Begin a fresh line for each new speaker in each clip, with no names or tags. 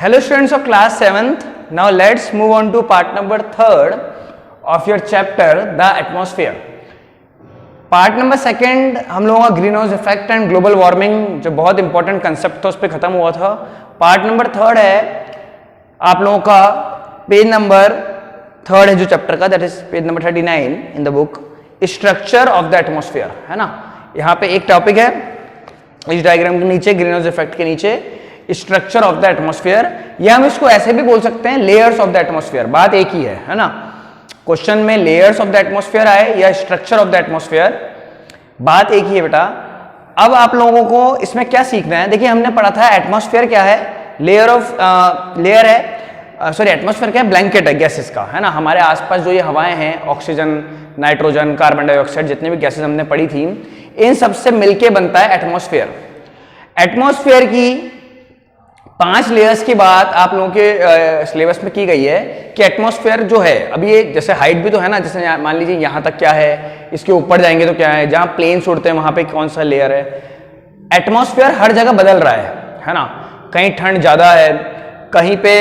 Hello students of class 7th. Now let's move on to part number 3rd of your chapter the atmosphere. Part number second हम लोगों का green house effect and global warming जो बहुत important concept था उस पर खत्म हुआ था. पार्ट नंबर 3rd है आप लोगों का पेज नंबर 3rd है जो चैप्टर का, that is page number 39 in the book, structure of the atmosphere, है ना. यहाँ पे एक टॉपिक है इस डायग्राम के नीचे, ग्रीन हाउस इफेक्ट के नीचे स्ट्रक्चर ऑफ द एटमोस्फियर, या हम इसको ऐसे भी बोल सकते हैं लेयर्स ऑफ द एटमोस्फियर. बात एक ही है ना. क्वेश्चन में लेयर्स ऑफ द एटमोस्फियर आए या स्ट्रक्चर ऑफ द एटमोस्फियर, बात एक ही है बेटा. अब आप लोगों को इसमें क्या सीखना है, देखिए हमने पढ़ा था एटमोस्फियर क्या है, लेयर है, सॉरी एटमोस्फियर क्या है, ब्लैंकेट है गैसेस का, है ना. हमारे आसपास जो ये हवाएं हैं, ऑक्सीजन, नाइट्रोजन, कार्बन डाइऑक्साइड, जितने भी गैसेस हमने पढ़ी थी, इन सबसे मिलके बनता है एटमोस्फियर. एटमोस्फियर की 5 लेयर्स की बात आप लोगों के सिलेबस में की गई है कि एटमॉस्फेयर जो है, अभी ये जैसे हाइट भी तो है ना, जैसे मान लीजिए यहाँ तक क्या है, इसके ऊपर जाएंगे तो क्या है, जहाँ प्लेन्स उड़ते हैं वहां पे कौन सा लेयर है. एटमॉस्फेयर हर जगह बदल रहा है ना. कहीं ठंड ज्यादा है, कहीं पे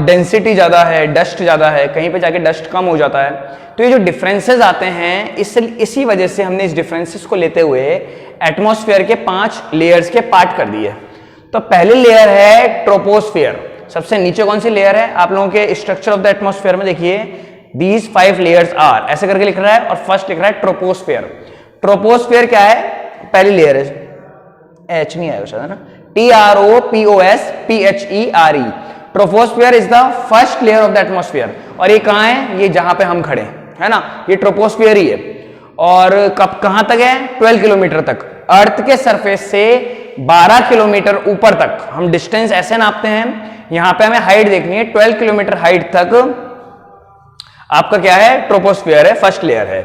डेंसिटी ज्यादा है, डस्ट ज्यादा है, कहीं पे जाके डस्ट कम हो जाता है. तो ये जो डिफरेंसेस आते हैं, इसी वजह से हमने इस डिफरेंसेस को लेते हुए एटमॉस्फेयर के 5 लेयर्स के पार्ट कर दिए. तो पहली लेयर है ट्रोपोस्फियर. सबसे नीचे कौन सी लेयर है आप लोगों के स्ट्रक्चर ऑफ द एटमॉस्फेयर में, देखिए दीज 5 लेयर्स आर, ऐसे करके लिख रहा है, और फर्स्ट लिख रहा है ट्रोपोस्फियर. ट्रोपोस्फियर क्या है, पहली लेयर है, एच नहीं आएगा शायद, है ना, TROPOSPHERE. Troposphere is the first layer of the atmosphere. और ये कहां है, ये जहां पे हम खड़े है ना, ये ट्रोपोस्फियर ही है. और कहां तक है, 12 किलोमीटर तक, अर्थ के सरफेस से 12 किलोमीटर ऊपर तक हम डिस्टेंस ऐसे नापते हैं. यहां पे हमें हाइट देखनी है, 12 किलोमीटर हाइट तक आपका क्या है, ट्रोपोस्फियर है, फर्स्ट लेयर है.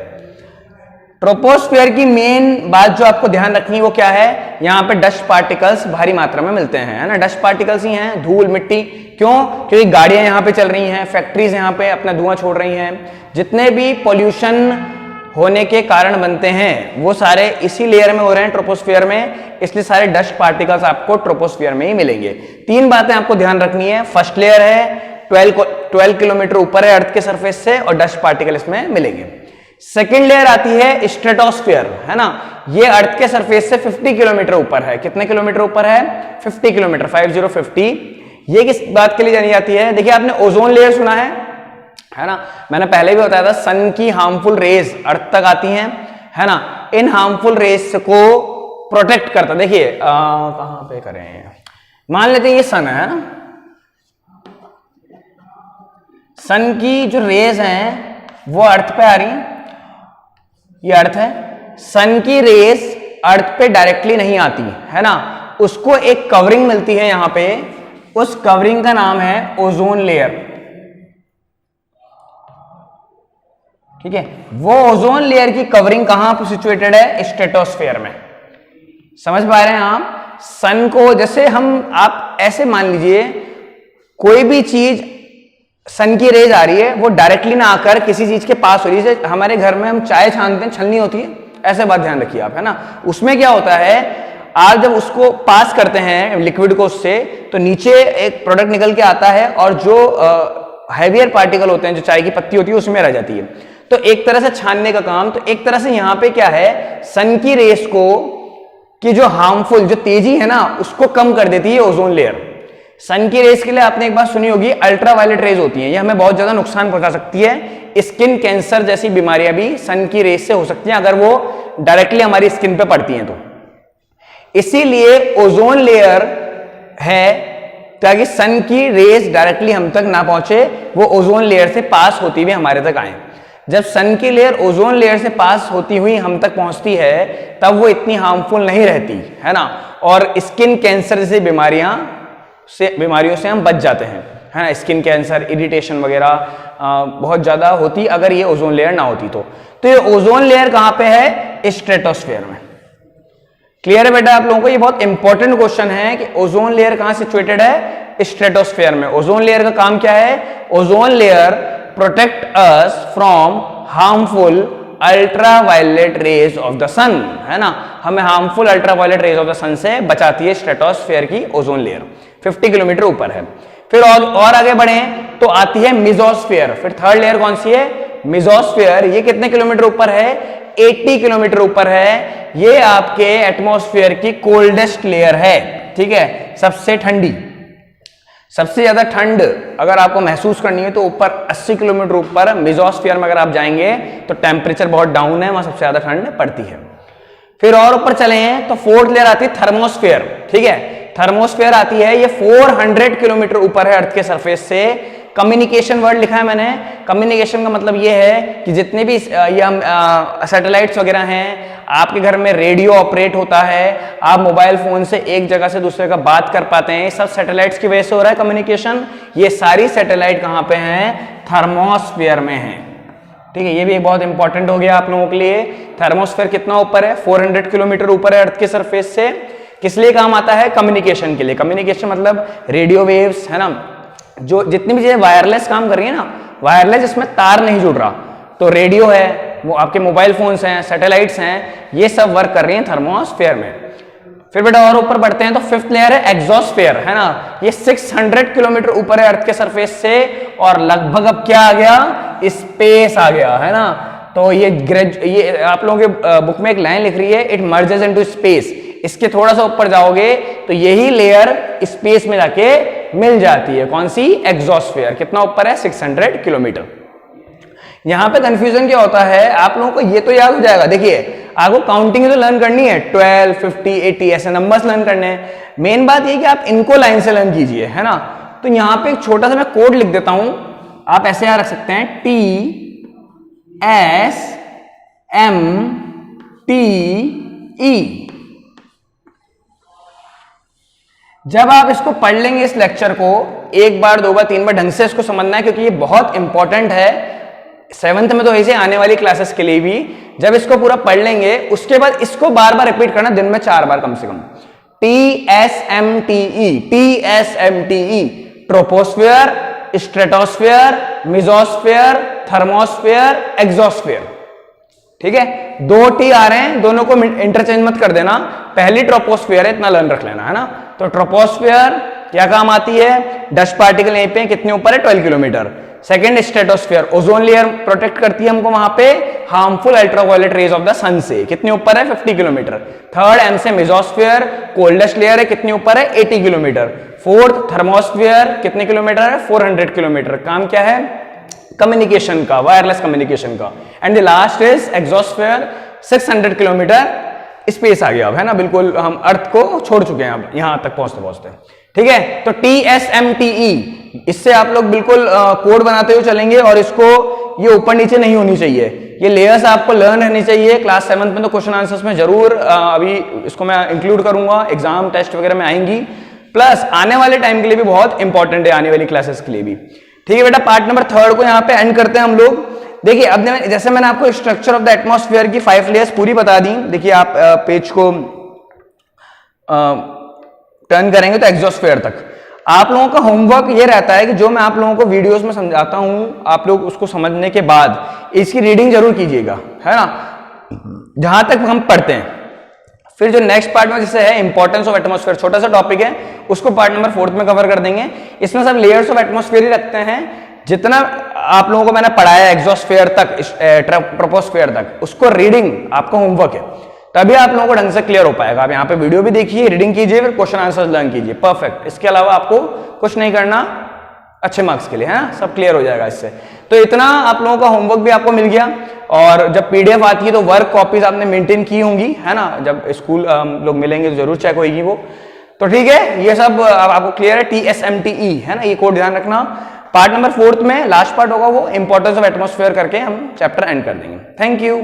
ट्रोपोस्फियर की मेन बात जो आपको ध्यान रखनी है वो क्या है, यहां पे डस्ट पार्टिकल्स भारी मात्रा में मिलते हैं, है ना. डस्ट पार्टिकल्स ही हैं, धूल मिट्टी. क्यों, क्योंकि गाड़ियां यहां पे चल रही हैं, फैक्ट्रीज यहां पे अपना धुआं छोड़ रही हैं, जितने भी पॉल्यूशन होने के कारण बनते हैं वो सारे इसी लेयर में हो रहे हैं, ट्रोपोस्फियर में. इसलिए सारे डस्ट पार्टिकल्स आपको ट्रोपोस्फियर में ही मिलेंगे. 3 बातें आपको ध्यान रखनी है. फर्स्ट लेयर है 12 किलोमीटर ऊपर है अर्थ के सरफेस से, और डस्ट पार्टिकल इसमें मिलेंगे. सेकेंड लेयर आती है स्ट्रेटोस्फियर, है ना. ये अर्थ के सरफेस से 50 किलोमीटर ऊपर है. कितने किलोमीटर ऊपर है, 50 किलोमीटर, 50. ये किस बात के लिए जानी जाती है, देखिए आपने ओजोन लेयर सुना है ना. मैंने पहले भी बताया था, सन की हार्मफुल रेज अर्थ तक आती हैं, है ना. इन हार्मफुल रेज को प्रोटेक्ट करता, देखिए कहां पे करें, मान लेते हैं ये सन है ना. सन की जो रेज हैं वो अर्थ पे आ रही हैं, ये अर्थ है. सन की रेज अर्थ पे डायरेक्टली नहीं आती, है ना. उसको एक कवरिंग मिलती है यहां पे, उस कवरिंग का नाम है ओजोन लेयर. ठीक है, वो ओजोन लेयर की कवरिंग कहां पर सिचुएटेड है, स्ट्रेटोस्फियर में. समझ पा रहे हैं आप. सन को जैसे आप ऐसे मान लीजिए, कोई भी चीज सन की रेज आ रही है, वो डायरेक्टली ना आकर किसी चीज के पास हो रही है. हमारे घर में हम चाय छानते हैं, छलनी होती है, ऐसे बात ध्यान रखिए आप, है ना. उसमें क्या होता है, आप जब उसको पास करते हैं लिक्विड को उससे, तो नीचे एक प्रोडक्ट निकल के आता है, और जो हैवियर पार्टिकल होते हैं, जो चाय की पत्ती होती है, उसमें रह जाती है. तो एक तरह से छानने का काम, तो एक तरह से यहां पे क्या है, सन की रेस को कि जो हार्मफुल, जो तेजी है ना, उसको कम कर देती है ओजोन लेयर. सन की रेस के लिए आपने एक बात सुनी होगी, अल्ट्रावायलेट रेज होती हैं, ये हमें बहुत ज्यादा नुकसान पहुंचा सकती है. स्किन कैंसर जैसी बीमारियां भी सन की रेस से हो सकती हैं अगर वो डायरेक्टली हमारी स्किन पे पड़ती हैं तो. इसीलिए ओजोन लेयर है ताकि सन की रेस डायरेक्टली हम तक ना पहुंचे, वो ओजोन लेयर से पास होती हुई हमारे तक आए. जब सन की लेयर ओजोन लेयर से पास होती हुई हम तक पहुंचती है, तब वो इतनी हार्मफुल नहीं रहती, है ना. और स्किन कैंसर जैसी बीमारियों से हम बच जाते हैं, है ना. स्किन कैंसर, इरिटेशन वगैरह बहुत ज्यादा होती अगर ये ओजोन लेयर ना होती तो. ये ओजोन लेयर कहां पे है, स्ट्रेटोस्फियर में. क्लियर है बेटा आप लोगों को. ये बहुत इंपॉर्टेंट क्वेश्चन है कि ओजोन लेयर कहां सिचुएटेड है, स्ट्रेटोस्फियर में. ओजोन लेयर का काम क्या है, ozone layer protect us from harmful ultraviolet rays of the sun, है ना. हमें harmful ultraviolet rays of the sun से बचाती है स्ट्रेटोस्फियर की ओजोन लेयर. 50 किलोमीटर ऊपर है. फिर और आगे बढ़े तो आती है मेसोस्फीयर। फिर थर्ड लेयर कौन सी है? मेसोस्फीयर। ये कितने किलोमीटर ऊपर है? 80 किलोमीटर ऊपर है। ये आपके एटमॉस्फेयर की कोल्डेस्ट लेयर है, ठीक है, सबसे ठंडी। सबसे ज्यादा ठंड अगर आपको महसूस करनी है तो ऊपर 80 किलोमीटर ऊपर मेसोस्फीयर में अगर आप जाएंगे तो टेम्परेचर बहुत डाउन है, वहां सबसे ज्यादा ठंड पड़ती है। फिर और ऊपर चले हैं तो फोर्थ लेयर आती है थर्मोस्फीयर, ठीक है। थर्मोस्फीयर आती है, ये 400 किलोमीटर ऊपर है अर्थ के सरफेस से। कम्युनिकेशन वर्ड लिखा है मैंने। कम्युनिकेशन का मतलब ये है कि जितने भी सैटेलाइट्स वगैरह हैं, आपके घर में रेडियो ऑपरेट होता है, आप मोबाइल फोन से एक जगह से दूसरे का बात कर पाते हैं, सब सैटेलाइट्स की वजह से हो रहा है कम्युनिकेशन। ये सारी सैटेलाइट कहां पे हैं? थर्मोस्फीयर में है, ठीक है। ये भी एक बहुत इंपॉर्टेंट हो गया आप लोगों के लिए। थर्मोस्फीयर कितना ऊपर है? 400 किलोमीटर ऊपर है अर्थ के सरफेस से। किस लिए काम आता है? कम्युनिकेशन के लिए। कम्युनिकेशन मतलब रेडियो वेव्स, है ना, जो जितनी भी चीजें वायरलेस काम कर रही है ना, वायरलेस इसमें तार नहीं जुड़ रहा, तो रेडियो है, वो आपके मोबाइल फोन्स हैं, सैटेलाइट्स हैं, ये सब वर्क कर रही हैं थर्मोस्फीयर में। फिर बेटा और ऊपर बढ़ते हैं तो फिफ्थ लेयर है एग्जोस्फीयर, है ना। ये 600 किलोमीटर ऊपर है अर्थ के सरफेस से, और लगभग अब क्या आ गया? स्पेस आ गया, है ना। तो ये आप लोगों के बुक में एक लाइन लिख रही है, इट मर्जेस इनटू स्पेस। इसके थोड़ा सा ऊपर जाओगे तो यही लेयर स्पेस में जाके मिल जाती है। कौन सी? एग्जोस्फीयर। कितना ऊपर है? 600 किलोमीटर। यहां पे कंफ्यूजन क्या होता है आप लोगों को? ये तो याद हो जाएगा, देखिए आपको काउंटिंग तो लर्न करनी है, 12, 50, 80 ऐसे नंबर्स लर्न करने हैं। मेन बात ये कि आप इनको लाइन से लर्न कीजिए, है ना। तो यहां पे एक छोटा सा मैं कोड लिख देता हूं, आप ऐसे याद रख सकते हैं, TSMTE। जब आप इसको पढ़ लेंगे इस लेक्चर को एक बार, दो बार, तीन बार ढंग से इसको समझना है, क्योंकि ये बहुत इंपॉर्टेंट है 7th में तो ऐसे आने वाली क्लासेस के लिए भी। जब इसको पूरा पढ़ लेंगे उसके बाद इसको बार बार रिपीट करना, दिन में 4 बार कम से कम। TSMTE, TSMTE, troposphere, stratosphere, mesosphere, thermosphere, exosphere, ठीक है। 2 T आ रहे हैं, दोनों को इंटरचेंज मत कर देना। पहली ट्रोपोस्फीयर है, इतना लर्न रख लेना, है ना। तो ट्रोपोस्फीयर क्या काम आती है? डस्ट पार्टिकल यहीं पे कितने ऊपर है? 12 kilometre. Second stratosphere, ozone layer protect करती है हमको वहां पे harmful ultraviolet rays of the sun से, कितने ऊपर है? 50 किलोमीटर। थर्ड एम से मेसोस्फीयर, कोल्डेस्ट लेयर है, कितने ऊपर है? 80 किलोमीटर। फोर्थ थर्मोस्फीयर, कितने किलोमीटर है? 400 किलोमीटर। काम क्या है? कम्युनिकेशन का, वायरलेस कम्युनिकेशन का। And the last is exosphere, 600 kilometre space आ गया अब, है ना। बिल्कुल हम अर्थ को छोड़ चुके हैं अब यहां तक पहुंचते पहुंचते, ठीक है। तो TSMTE, इससे आप लोग बिल्कुल कोड बनाते हुए चलेंगे, और इसको ये ऊपर नीचे नहीं होनी चाहिए, ये लेयर्स आपको लर्न रहनी चाहिए। क्लास 7th में तो क्वेश्चन आंसर्स में जरूर अभी इसको मैं इंक्लूड करूंगा, एग्जाम टेस्ट वगैरह में आएंगी, प्लस आने वाले टाइम के लिए भी बहुत इंपॉर्टेंट है, आने वाली क्लासेस के लिए भी, ठीक है बेटा। पार्ट नंबर 3 को यहाँ पे एंड करते हैं हम लोग। देखिए अब जैसे मैंने आपको स्ट्रक्चर ऑफ द एटमॉस्फेयर की 5 लेयर्स पूरी बता दी। देखिए आप पेज को टर्न करेंगे तो एग्जोस्फेयर तक। आप लोगों का होमवर्क ये रहता है कि जो मैं आप लोगों को वीडियोस में समझाता हूं, आप लोग उसको समझने के बाद इसकी रीडिंग जरूर कीजिएगा, है ना, जहां तक हम पढ़ते हैं। फिर जो नेक्स्ट पार्ट में जैसे है इंपॉर्टेंस ऑफ एटमॉस्फेयर, छोटा सा टॉपिक है, उसको पार्ट नंबर 4 में कवर कर देंगे। इसमें सब लेयर्स ऑफ एटमॉस्फेयर ही रखते हैं। जितना आप लोगों को मैंने पढ़ाया एग्जोस्फेयर तक, ट्रोपोस्फेयर तक, उसको रीडिंग आपका होमवर्क है, तभी आप लोगों को ढंग से क्लियर हो पाएगा। आप यहाँ पे वीडियो भी देखिए, रीडिंग कीजिए, फिर क्वेश्चन आंसर्स लर्न कीजिए, परफेक्ट। इसके अलावा आपको कुछ नहीं करना अच्छे मार्क्स के लिए, है ना, सब क्लियर हो जाएगा इससे। तो इतना आप लोगों का होमवर्क भी आपको मिल गया, और जब PDF आती है तो वर्क कॉपीज आपने मेंटेन की होंगी, है ना, जब स्कूल लोग मिलेंगे तो जरूर चेक होगी वो। तो ठीक है, ये सब आपको क्लियर है। TSMTE, है ना, ये कोड ध्यान रखना। पार्ट नंबर 4 में लास्ट पार्ट होगा वो इंपॉर्टेंस ऑफ एटमॉस्फेयर करके हम चैप्टर एंड कर देंगे। Thank you.